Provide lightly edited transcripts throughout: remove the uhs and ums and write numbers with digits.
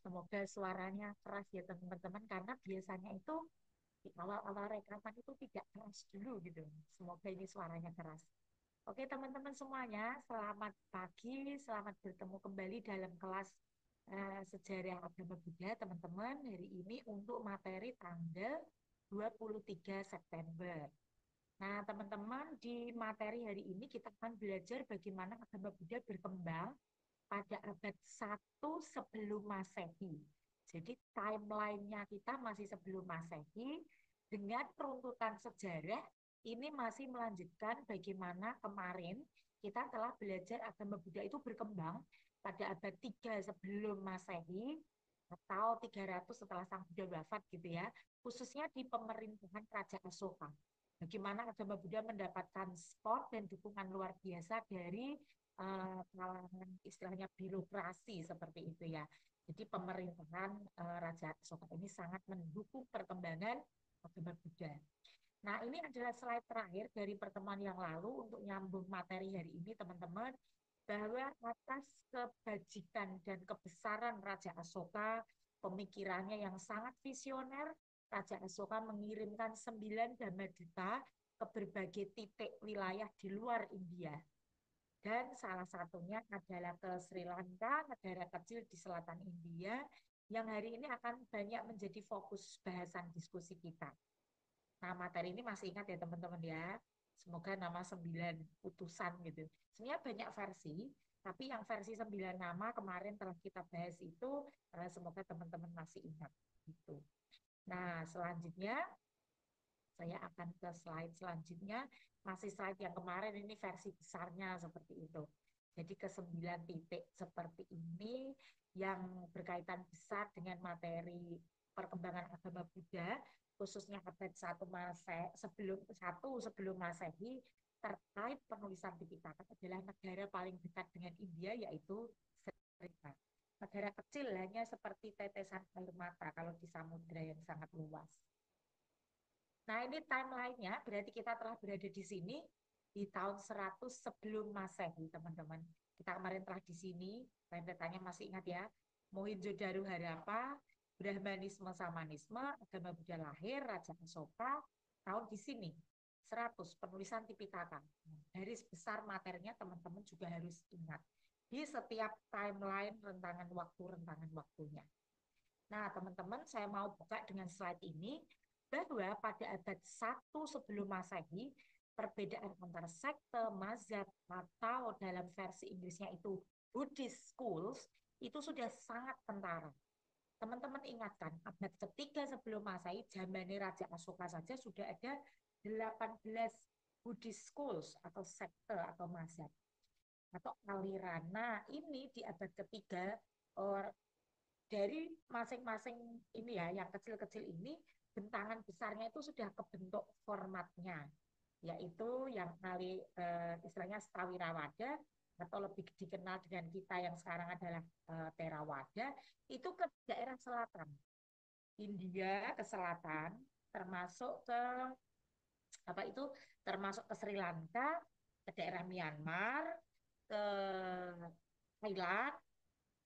Semoga suaranya keras ya teman-teman, karena biasanya itu di awal-awal rekaman itu tidak keras dulu gitu. Semoga ini suaranya keras. Oke teman-teman semuanya, selamat pagi, selamat bertemu kembali dalam kelas Sejarah Agama Buddha teman-teman. Hari ini untuk materi tanggal 23 September. Nah teman-teman, di materi hari ini kita akan belajar bagaimana agama Buddha berkembang pada abad 1 sebelum Masehi. Jadi timeline-nya kita masih sebelum Masehi, dengan runtutan sejarah ini masih melanjutkan bagaimana kemarin kita telah belajar agama Buddha itu berkembang pada abad 3 sebelum Masehi atau 300 setelah Sang Buddha wafat gitu ya, khususnya di pemerintahan Raja Asoka. Bagaimana agama Buddha mendapatkan support dan dukungan luar biasa dari kalangan istilahnya birokrasi seperti itu ya. Jadi pemerintahan Raja Asoka ini sangat mendukung perkembangan agama Buddha. Nah, ini adalah slide terakhir dari pertemuan yang lalu untuk nyambung materi hari ini, teman-teman, bahwa atas kebajikan dan kebesaran Raja Asoka, pemikirannya yang sangat visioner, Raja Asoka mengirimkan 9 Dhammadutta ke berbagai titik wilayah di luar India. Dan salah satunya adalah ke Sri Lanka, negara kecil di selatan India, yang hari ini akan banyak menjadi fokus bahasan diskusi kita. Nah, materi ini masih ingat ya teman-teman ya. Semoga nama 9 utusan gitu. Sebenarnya banyak versi, tapi yang versi 9 nama kemarin telah kita bahas itu, semoga teman-teman masih ingat. Gitu. Nah, selanjutnya saya akan ke slide selanjutnya. Masih slide yang kemarin, ini versi besarnya seperti itu. Jadi ke 9 titik seperti ini yang berkaitan besar dengan materi perkembangan agama Buddha, khususnya abad 1 Masehi, sebelum Masehi, terkait penulisan Tipitaka adalah negara paling dekat dengan India, yaitu Sri Lanka. Negara kecil hanya seperti tetesan air mata kalau di samudra yang sangat luas. Nah, ini timeline-nya berarti kita telah berada di sini di tahun 100 sebelum Masehi, teman-teman. Kita kemarin telah di sini, rentetannya masih ingat ya. Mohenjo-daro Harappa, Brahmanisme Samanisme, agama Buddha lahir, Raja Asoka, tahun di sini. 100 penulisan Tipitaka. Garis besar materinya teman-teman juga harus ingat. Di setiap timeline rentangan waktunya. Nah, teman-teman, saya mau buka dengan slide ini bahwa pada abad 1 sebelum Masehi, perbedaan antara sekte, mazhab, atau dalam versi Inggrisnya itu Buddhist schools, itu sudah sangat kentara. Teman-teman ingatkan, abad ketiga sebelum Masehi, zaman Raja Asoka saja sudah ada 18 Buddhist schools atau sekte atau mazhab atau aliran. Nah, ini di abad ketiga dari masing-masing ini ya, yang kecil-kecil ini, bentangan besarnya itu sudah kebentuk formatnya, yaitu yang kali istilahnya Stawirawada atau lebih dikenal dengan kita yang sekarang adalah Theravada, itu ke daerah selatan, India ke selatan, termasuk ke apa itu, termasuk ke Sri Lanka, ke daerah Myanmar, ke Thailand,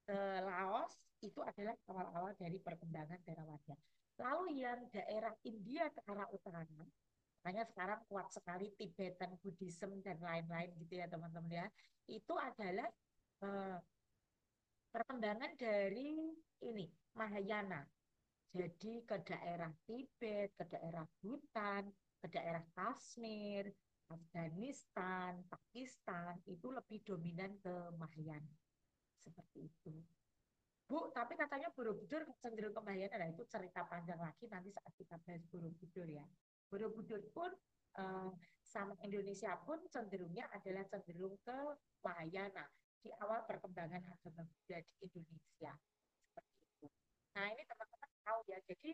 ke Laos, itu adalah awal-awal dari perkembangan Theravada. Lalu yang daerah India ke arah utara, makanya sekarang kuat sekali Tibetan Buddhism dan lain-lain gitu ya teman-teman ya, itu adalah eh, perkembangan dari ini Mahayana. Jadi ke daerah Tibet, ke daerah Bhutan, ke daerah Kashmir, Afghanistan, Pakistan, itu lebih dominan ke Mahayana. Seperti itu. Bu, tapi katanya Borobudur cenderung ke Mahayana. Nah, itu cerita panjang lagi nanti saat kita bahas Borobudur ya. Borobudur pun eh, sama Indonesia pun cenderungnya adalah cenderung ke Mahayana di awal perkembangan agama Buddha di Indonesia. Seperti itu. Nah, ini teman-teman tahu ya. Jadi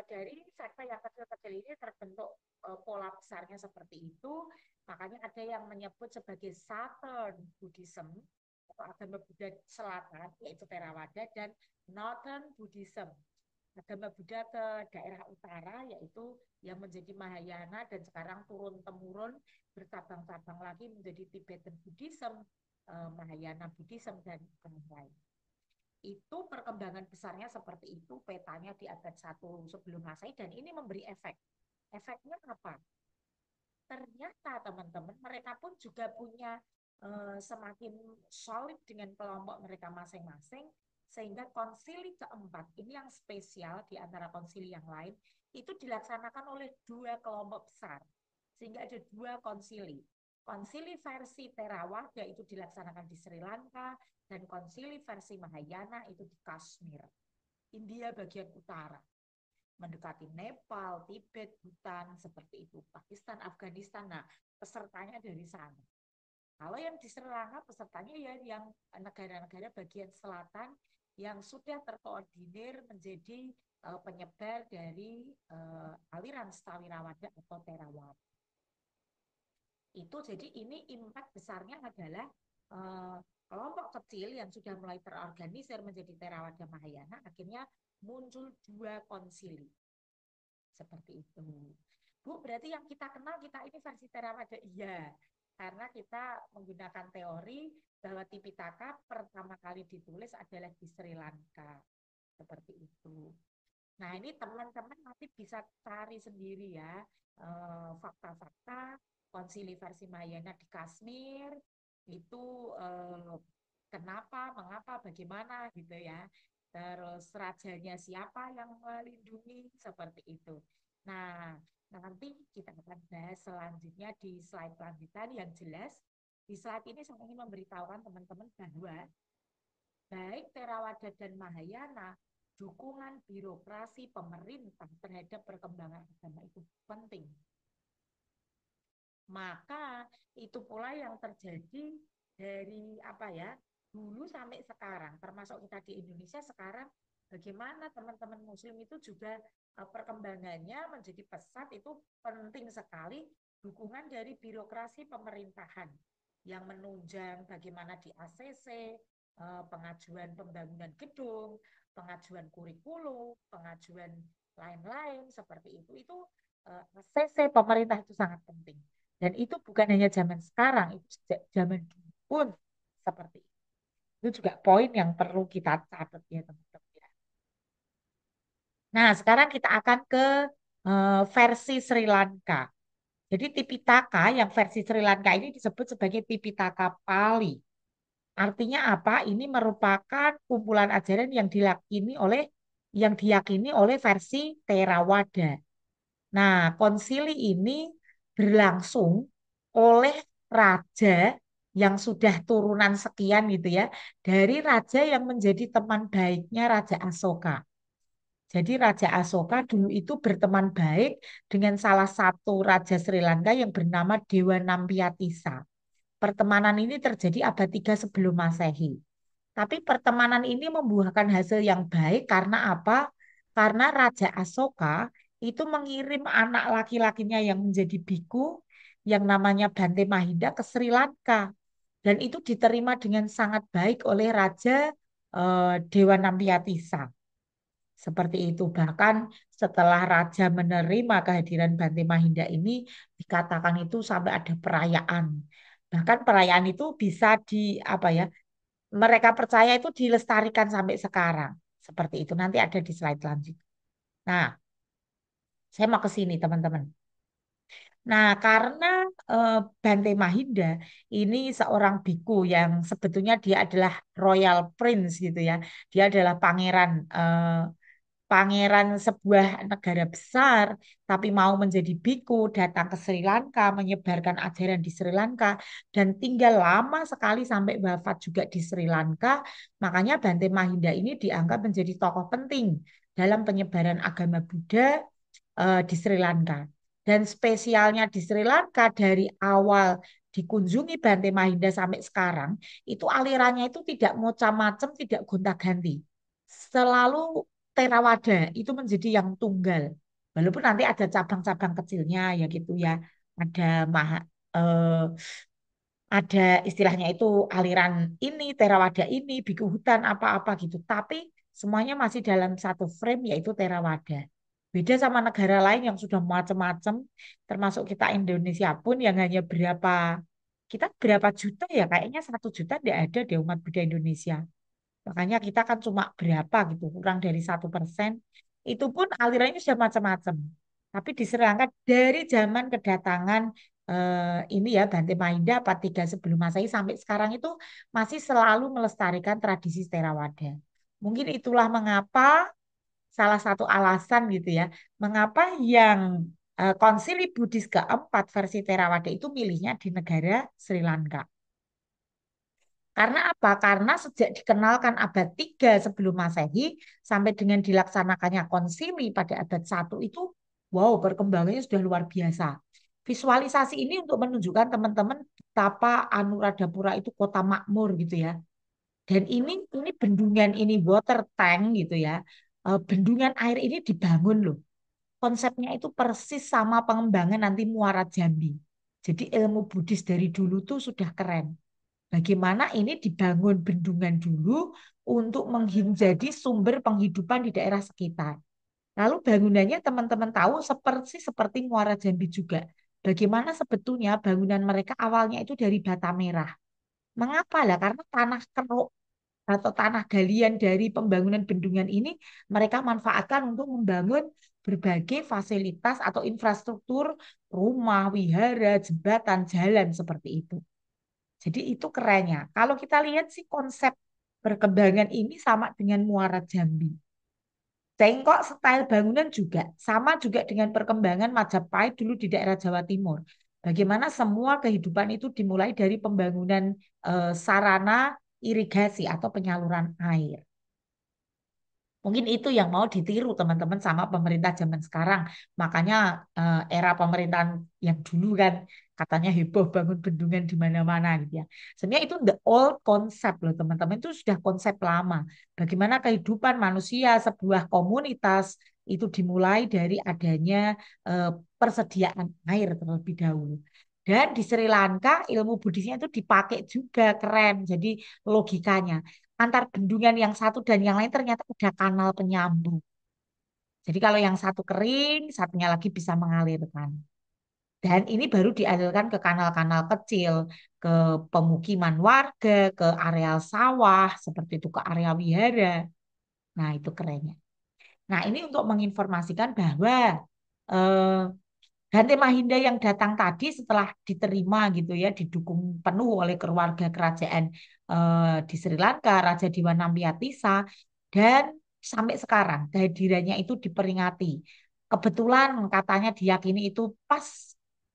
dari sekte yang kecil-kecil ini terbentuk pola besarnya seperti itu. Makanya ada yang menyebut sebagai Southern Buddhism atau agama Buddha Selatan, yaitu Theravada, dan Northern Buddhism, agama Buddha ke daerah utara, yaitu yang menjadi Mahayana, dan sekarang turun-temurun bercabang-cabang lagi menjadi Tibetan Buddhism, Mahayana Buddhism, dan lain-lain. Itu perkembangan besarnya seperti itu, petanya di abad 1 sebelum Masehi, dan ini memberi efek. Efeknya apa? Ternyata teman-teman mereka pun juga punya semakin solid dengan kelompok mereka masing-masing, sehingga konsili keempat ini yang spesial di antara konsili yang lain itu dilaksanakan oleh dua kelompok besar, sehingga ada dua konsili. Konsili versi Theravada itu dilaksanakan di Sri Lanka, dan konsili versi Mahayana itu di Kashmir, India bagian utara, mendekati Nepal, Tibet, Bhutan, seperti itu, Pakistan, Afghanistan. Nah, pesertanya dari sana. Kalau yang di Sri Lanka pesertanya ya yang negara-negara bagian selatan yang sudah terkoordinir menjadi penyebar dari aliran Stawirawada atau Theravada. Itu jadi ini impact besarnya adalah kelompok kecil yang sudah mulai terorganisir menjadi Theravada Mahayana akhirnya muncul dua konsili seperti itu. Bu, berarti yang kita kenal kita ini versi Theravada, iya, karena kita menggunakan teori bahwa Tipitaka pertama kali ditulis adalah di Sri Lanka, seperti itu. Nah, ini teman-teman nanti bisa cari sendiri ya fakta-fakta konsili versi Mahayana di Kashmir itu kenapa, mengapa, bagaimana gitu ya. Terus rajanya siapa yang melindungi seperti itu. Nah, nanti kita akan bahas selanjutnya di slide lanjutan yang jelas. Di slide ini saya ingin memberitahukan teman-teman bahwa baik Theravada dan Mahayana, dukungan birokrasi pemerintah terhadap perkembangan agama itu penting. Maka itu pula yang terjadi dari apa ya, dulu sampai sekarang, termasuk kita di Indonesia sekarang, bagaimana teman-teman muslim itu juga perkembangannya menjadi pesat, itu penting sekali dukungan dari birokrasi pemerintahan yang menunjang bagaimana di ACC, pengajuan pembangunan gedung, pengajuan kurikulum, pengajuan lain-lain seperti itu ACC pemerintah itu sangat penting. Dan itu bukan hanya zaman sekarang, itu sejak zaman dulu pun seperti itu. Itu juga poin yang perlu kita catat ya teman-teman. Nah, sekarang kita akan ke versi Sri Lanka. Jadi Tipitaka yang versi Sri Lanka ini disebut sebagai Tipitaka Pali. Artinya apa? Ini merupakan kumpulan ajaran yang diyakini oleh versi Theravada. Nah, konsili ini berlangsung oleh raja yang sudah turunan sekian gitu ya, dari raja yang menjadi teman baiknya Raja Asoka. Jadi Raja Asoka dulu itu berteman baik dengan salah satu raja Sri Lanka yang bernama Dewa Nampiatisa. Pertemanan ini terjadi abad 3 sebelum Masehi. Tapi pertemanan ini membuahkan hasil yang baik karena apa? Karena Raja Asoka itu mengirim anak laki-lakinya yang menjadi biku yang namanya Bante Mahinda ke Sri Lanka. Dan itu diterima dengan sangat baik oleh Raja Dewa Nampiatisa. Seperti itu. Bahkan setelah Raja menerima kehadiran Bante Mahinda ini, dikatakan itu sampai ada perayaan. Bahkan perayaan itu bisa apa ya, mereka percaya itu dilestarikan sampai sekarang. Seperti itu. Nanti ada di slide lanjut. Nah, saya mau ke sini teman-teman. Nah, karena Bante Mahinda ini seorang biku yang sebetulnya dia adalah royal prince gitu ya. Dia adalah pangeran sebuah negara besar, tapi mau menjadi biku, datang ke Sri Lanka, menyebarkan ajaran di Sri Lanka, dan tinggal lama sekali sampai wafat juga di Sri Lanka. Makanya Bante Mahinda ini dianggap menjadi tokoh penting dalam penyebaran agama Buddha di Sri Lanka. Dan spesialnya di Sri Lanka dari awal dikunjungi Bante Mahinda sampai sekarang, itu alirannya itu tidak macam-macam, tidak gonta-ganti. Selalu Theravada itu menjadi yang tunggal. Walaupun nanti ada cabang-cabang kecilnya ya gitu ya. Ada eh, ada istilahnya itu aliran ini, Theravada ini, Biku Hutan apa-apa gitu. Tapi semuanya masih dalam satu frame yaitu Theravada. Beda sama negara lain yang sudah macam-macam, termasuk kita Indonesia pun yang hanya kita berapa juta ya, kayaknya 1 juta tidak ada di umat Buddha Indonesia. Makanya kita kan cuma berapa gitu, kurang dari 1%. Itu pun alirannya sudah macam-macam. Tapi di Sri Lanka dari zaman kedatangan ini ya Bante Mahinda 43 sebelum Masehi sampai sekarang itu masih selalu melestarikan tradisi Theravada. Mungkin itulah mengapa salah satu alasan gitu ya, mengapa yang Konsili Buddhis keempat versi Theravada itu milihnya di negara Sri Lanka. Karena apa? Karena sejak dikenalkan abad 3 sebelum Masehi sampai dengan dilaksanakannya konsili pada abad 1 itu, wow, perkembangannya sudah luar biasa. Visualisasi ini untuk menunjukkan teman-teman betapa Anuradhapura itu kota makmur gitu ya. Dan ini bendungan ini water tank gitu ya. Bendungan air ini dibangun loh. Konsepnya itu persis sama pengembangan nanti Muara Jambi. Jadi ilmu Buddhis dari dulu tuh sudah keren. Bagaimana ini dibangun bendungan dulu untuk menjadi sumber penghidupan di daerah sekitar. Lalu bangunannya teman-teman tahu seperti Muara Jambi juga. Bagaimana sebetulnya bangunan mereka awalnya itu dari bata merah. Mengapa lah? Karena tanah keruk atau tanah galian dari pembangunan bendungan ini mereka manfaatkan untuk membangun berbagai fasilitas atau infrastruktur rumah, wihara, jembatan, jalan seperti itu. Jadi itu kerennya. Kalau kita lihat sih konsep perkembangan ini sama dengan Muara Jambi. Cengkok style bangunan juga sama juga dengan perkembangan Majapahit dulu di daerah Jawa Timur. Bagaimana semua kehidupan itu dimulai dari pembangunan sarana irigasi atau penyaluran air. Mungkin itu yang mau ditiru teman-teman sama pemerintah zaman sekarang. Makanya era pemerintahan yang dulu kan katanya heboh bangun bendungan di mana-mana gitu ya. Sebenarnya itu the old concept loh teman-teman. Itu sudah konsep lama. Bagaimana kehidupan manusia, sebuah komunitas itu dimulai dari adanya eh, persediaan air terlebih dahulu. Dan di Sri Lanka ilmu Buddhisnya itu dipakai juga keren. Jadi logikanya antar bendungan yang satu dan yang lain ternyata ada kanal penyambung. Jadi kalau yang satu kering, satunya lagi bisa mengalirkan. Dan ini baru dialirkan ke kanal-kanal kecil, ke pemukiman warga, ke areal sawah, seperti itu, ke area wihara. Nah, itu kerennya. Nah, ini untuk menginformasikan bahwa eh, Dante Mahinda yang datang tadi setelah diterima gitu ya, didukung penuh oleh keluarga kerajaan di Sri Lanka, Raja Dewa Nampiatisa, dan sampai sekarang kehadirannya itu diperingati. Kebetulan katanya diyakini itu pas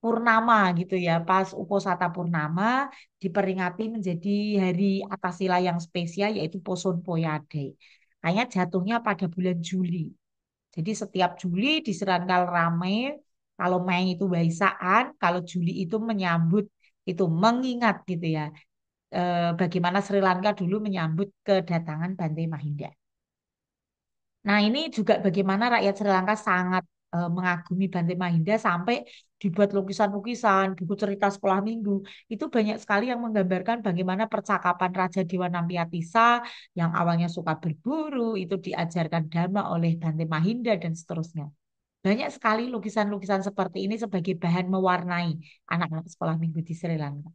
purnama gitu ya, pas Uposata Purnama diperingati menjadi hari Atasila yang spesial yaitu Poson Poyade. Kayaknya jatuhnya pada bulan Juli. Jadi setiap Juli diserankan ramai, kalau Mei itu Waisaan, kalau Juli itu menyambut itu mengingat gitu ya. Bagaimana Sri Lanka dulu menyambut kedatangan Bante Mahinda. Nah, ini juga bagaimana rakyat Sri Lanka sangat mengagumi Bante Mahinda sampai dibuat lukisan-lukisan, buku cerita sekolah minggu. Itu banyak sekali yang menggambarkan bagaimana percakapan Raja Dewa Nampiatisa yang awalnya suka berburu, itu diajarkan dhamma oleh Bante Mahinda dan seterusnya. Banyak sekali lukisan-lukisan seperti ini sebagai bahan mewarnai anak-anak sekolah minggu di Sri Lanka.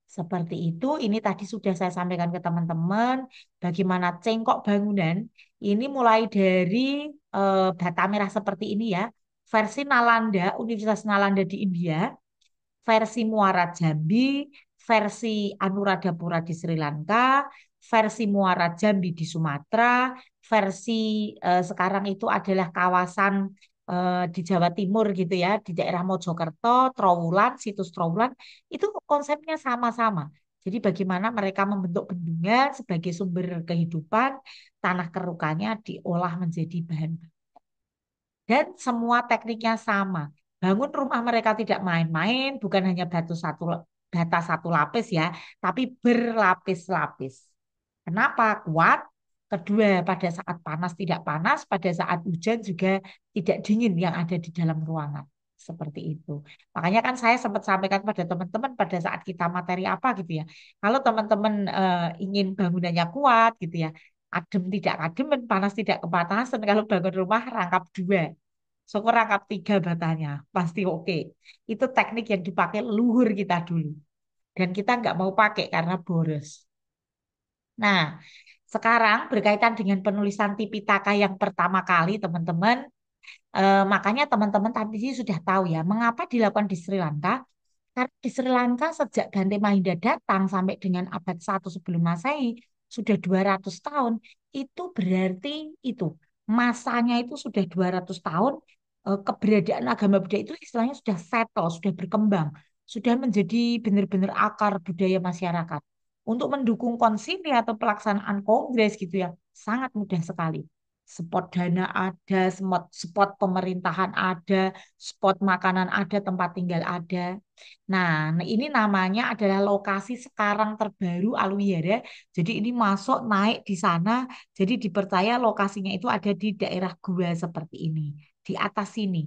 Seperti itu, ini tadi sudah saya sampaikan ke teman-teman bagaimana cengkok bangunan ini mulai dari bata merah seperti ini ya. Versi Nalanda, Universitas Nalanda di India, versi Muara Jambi, versi Anuradhapura di Sri Lanka, versi Muara Jambi di Sumatera, versi sekarang itu adalah kawasan di Jawa Timur gitu ya, di daerah Mojokerto, Trowulan, situs Trowulan, itu konsepnya sama-sama. Jadi bagaimana mereka membentuk bendungan sebagai sumber kehidupan, tanah kerukannya diolah menjadi bahan dan semua tekniknya sama. Bangun rumah mereka tidak main-main, bukan hanya bata satu lapis ya, tapi berlapis-lapis. Kenapa? Kuat. Kedua, pada saat panas tidak panas, pada saat hujan juga tidak dingin yang ada di dalam ruangan. Seperti itu. Makanya kan saya sempat sampaikan pada teman-teman pada saat kita materi apa gitu ya. Kalau teman-teman ingin bangunannya kuat gitu ya, adem tidak ademen, panas tidak kepanasan. Kalau bangun rumah rangkap dua. Syukur rangkap tiga batanya, pasti oke. Itu teknik yang dipakai leluhur kita dulu. Dan kita nggak mau pakai karena boros. Nah, sekarang berkaitan dengan penulisan Tipitaka yang pertama kali, teman-teman, makanya teman-teman tadi sih sudah tahu ya, mengapa dilakukan di Sri Lanka. Karena di Sri Lanka sejak Gante Mahinda datang sampai dengan abad 1 sebelum Masehi, sudah 200 tahun, itu berarti itu masanya itu sudah 200 tahun, keberadaan agama Buddha itu istilahnya sudah settle, sudah berkembang, sudah menjadi benar-benar akar budaya masyarakat. Untuk mendukung konsili atau pelaksanaan kongres gitu ya, sangat mudah sekali. Spot dana ada, spot pemerintahan ada, spot makanan ada, tempat tinggal ada. Nah, ini namanya adalah lokasi sekarang terbaru Alwiyara. Jadi ini masuk naik di sana. Jadi dipercaya lokasinya itu ada di daerah gua seperti ini. Di atas sini.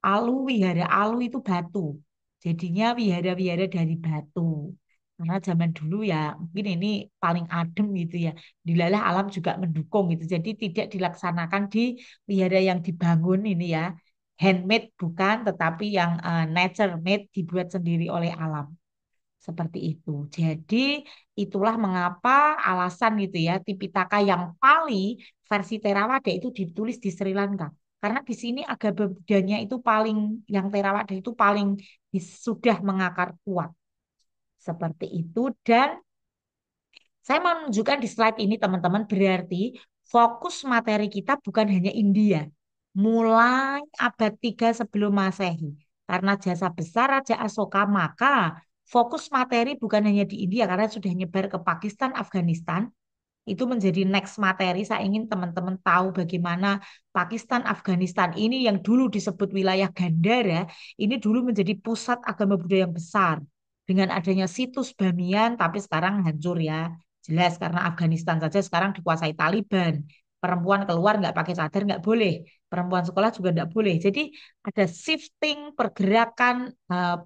Alwiyara, Alu itu batu. Jadinya wihara-wihara dari batu. Karena zaman dulu ya mungkin ini paling adem gitu ya. Dilalah alam juga mendukung gitu. Jadi tidak dilaksanakan di wihara yang dibangun ini ya handmade bukan, tetapi yang nature made dibuat sendiri oleh alam. Seperti itu. Jadi itulah mengapa alasan gitu ya, Tipitaka yang Pali versi Theravada itu ditulis di Sri Lanka. Karena di sini agama Buddhanya itu paling, yang Theravada itu paling sudah mengakar kuat. Seperti itu. Dan saya mau menunjukkan di slide ini teman-teman berarti fokus materi kita bukan hanya India. Mulai abad 3 sebelum Masehi. Karena jasa besar Raja Asoka maka fokus materi bukan hanya di India karena sudah nyebar ke Pakistan, Afghanistan. Itu menjadi next materi. Saya ingin teman-teman tahu bagaimana Pakistan, Afghanistan ini yang dulu disebut wilayah Gandhara, ini dulu menjadi pusat agama Buddha yang besar. Dengan adanya situs Bamiyan, tapi sekarang hancur ya. Jelas karena Afghanistan saja sekarang dikuasai Taliban. Perempuan keluar nggak pakai cadar nggak boleh. Perempuan sekolah juga nggak boleh. Jadi ada shifting, pergerakan,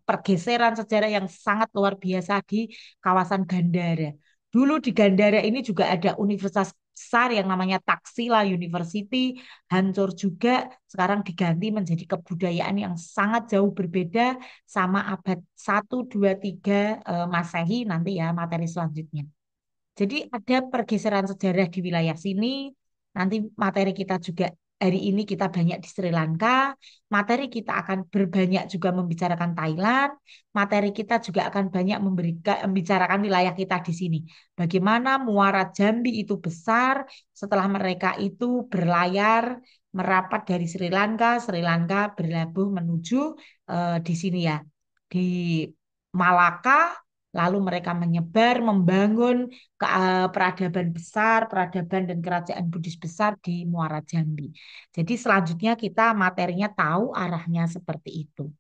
pergeseran sejarah yang sangat luar biasa di kawasan Gandhara. Dulu di Gandara ini juga ada universitas besar yang namanya Taxila University, hancur juga, sekarang diganti menjadi kebudayaan yang sangat jauh berbeda sama abad 1, 2, 3 Masehi nanti ya materi selanjutnya. Jadi ada pergeseran sejarah di wilayah sini. Nanti materi kita juga hari ini kita banyak di Sri Lanka. Materi kita akan berbanyak juga membicarakan Thailand. Materi kita juga akan banyak membicarakan wilayah kita di sini. Bagaimana Muara Jambi itu besar setelah mereka itu berlayar merapat dari Sri Lanka berlabuh menuju di sini ya di Malaka. Lalu mereka menyebar, membangun peradaban besar, peradaban dan kerajaan Buddhis besar di Muara Jambi. Jadi selanjutnya kita materinya tahu arahnya seperti itu.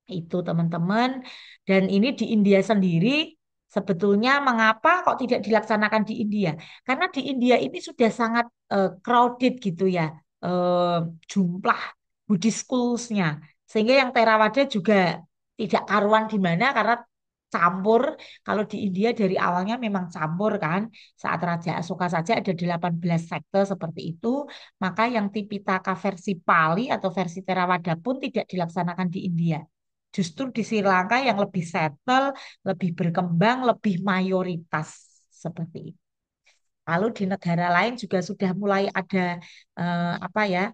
Itu teman-teman. Dan ini di India sendiri sebetulnya mengapa kok tidak dilaksanakan di India? Karena di India ini sudah sangat crowded gitu ya. eh, Jumlah Buddhist schools-nya. Sehingga yang Theravada juga tidak karuan di mana karena campur. Kalau di India dari awalnya memang campur kan. Saat Raja Asoka saja ada 18 sekte seperti itu. Maka yang Tipitaka versi Pali atau versi Theravada pun tidak dilaksanakan di India. Justru di Sri Lanka yang lebih settle, lebih berkembang, lebih mayoritas seperti itu. Lalu di negara lain juga sudah mulai ada apa ya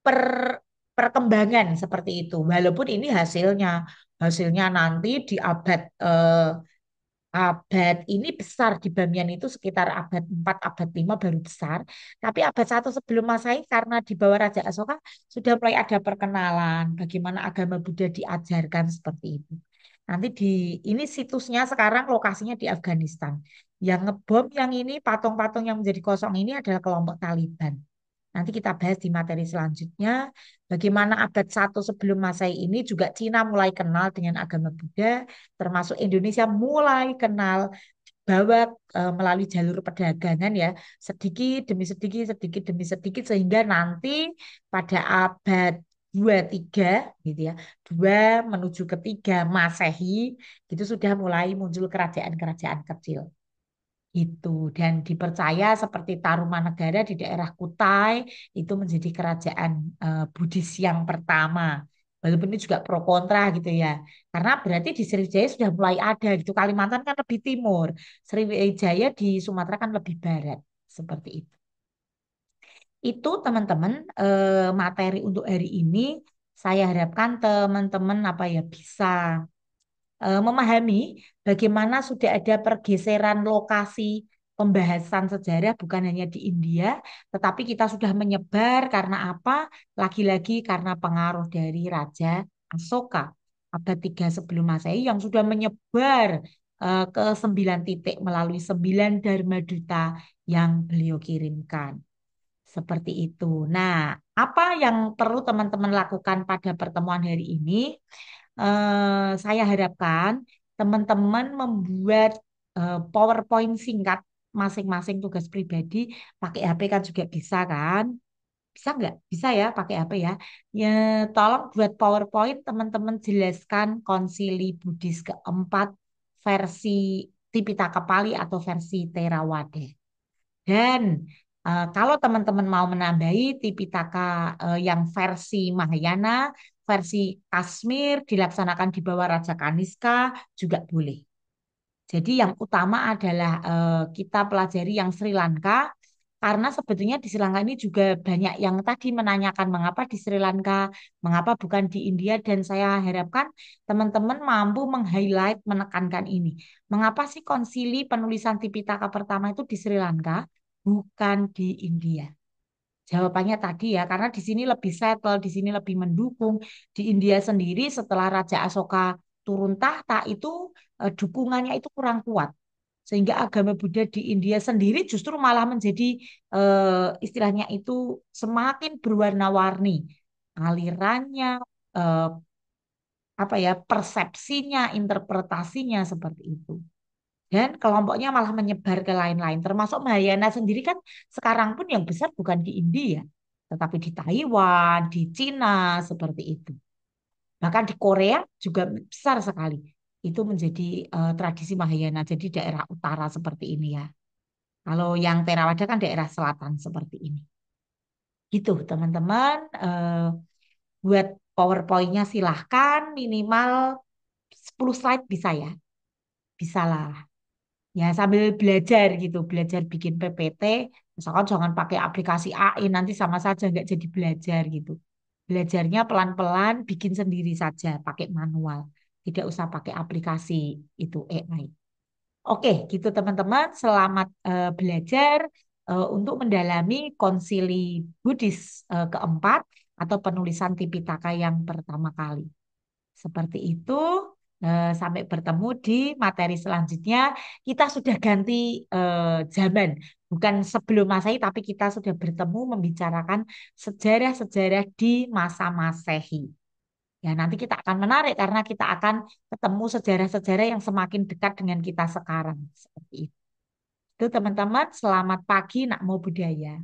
per, perkembangan seperti itu. Walaupun ini hasilnya nanti di abad ini besar di Bamiyan itu sekitar abad 4, abad 5 baru besar. Tapi abad 1 sebelum Masehi karena di bawah Raja Asoka sudah mulai ada perkenalan bagaimana agama Buddha diajarkan seperti itu. Nanti di ini situsnya sekarang lokasinya di Afghanistan. Yang ngebom yang ini patung-patung yang menjadi kosong ini adalah kelompok Taliban. Nanti kita bahas di materi selanjutnya bagaimana abad 1 sebelum Masehi ini juga Cina mulai kenal dengan agama Buddha, termasuk Indonesia mulai kenal bahwa melalui jalur perdagangan ya sedikit demi sedikit sehingga nanti pada abad 2, 3 gitu ya 2 menuju ke 3 Masehi itu sudah mulai muncul kerajaan-kerajaan kecil itu dan dipercaya seperti Tarumanegara di daerah Kutai itu menjadi kerajaan Buddhis yang pertama Walaupun ini juga pro kontra gitu ya. Karena berarti di Sriwijaya sudah mulai ada gitu. Kalimantan kan lebih timur, Sriwijaya di Sumatera kan lebih barat. Seperti itu. Itu teman-teman materi untuk hari ini saya harapkan teman-teman apa ya bisa memahami bagaimana sudah ada pergeseran lokasi pembahasan sejarah bukan hanya di India, tetapi kita sudah menyebar karena apa? Lagi-lagi karena pengaruh dari Raja Asoka abad 3 sebelum Masehi yang sudah menyebar ke 9 titik melalui 9 Dharma Duta yang beliau kirimkan. Seperti itu. Nah, apa yang perlu teman-teman lakukan pada pertemuan hari ini? Saya harapkan teman-teman membuat PowerPoint singkat masing-masing tugas pribadi. Pakai HP kan juga bisa kan? Bisa nggak? Bisa ya pakai HP ya. Ya, tolong buat PowerPoint teman-teman jelaskan Konsili Buddhis keempat versi Tipitaka Pali atau versi Theravada. Dan kalau teman-teman mau menambahi Tipitaka yang versi Mahayana, versi Kashmir dilaksanakan di bawah Raja Kaniska juga boleh. Jadi yang utama adalah kita pelajari yang Sri Lanka, karena sebetulnya di Sri Lanka ini juga banyak yang tadi menanyakan mengapa di Sri Lanka, mengapa bukan di India, dan saya harapkan teman-teman mampu meng-highlight, menekankan ini. Mengapa sih konsili penulisan Tipitaka pertama itu di Sri Lanka, bukan di India? Jawabannya tadi ya, karena di sini lebih settle, di sini lebih mendukung. Di India sendiri setelah Raja Asoka turun tahta itu dukungannya itu kurang kuat. Sehingga agama Buddha di India sendiri justru malah menjadi istilahnya itu semakin berwarna-warni. Alirannya, eh, apa ya, persepsinya, interpretasinya seperti itu. Dan kelompoknya malah menyebar ke lain-lain. Termasuk Mahayana sendiri kan sekarang pun yang besar bukan di India, tetapi di Taiwan, di Cina, seperti itu. Bahkan di Korea juga besar sekali. Itu menjadi tradisi Mahayana, jadi daerah utara seperti ini ya. Kalau yang Theravada kan daerah selatan seperti ini. Gitu teman-teman. Buat PowerPoint-nya silahkan minimal 10 slide bisa ya. Bisa lah. Ya, sambil belajar gitu, belajar bikin PPT. Misalkan jangan pakai aplikasi AI, nanti sama saja nggak jadi belajar gitu. Belajarnya pelan-pelan, bikin sendiri saja, pakai manual. Tidak usah pakai aplikasi itu AI. Oke, gitu teman-teman. Selamat belajar untuk mendalami konsili Buddhis keempat atau penulisan Tipitaka yang pertama kali. Seperti itu. Sampai bertemu di materi selanjutnya. Kita sudah ganti zaman, bukan sebelum Masehi, tapi kita sudah bertemu membicarakan sejarah-sejarah di masa Masehi. Ya, nanti kita akan menarik karena kita akan ketemu sejarah-sejarah yang semakin dekat dengan kita sekarang. Seperti itu. Itu teman-teman, selamat pagi, Nakmo Buddhaya.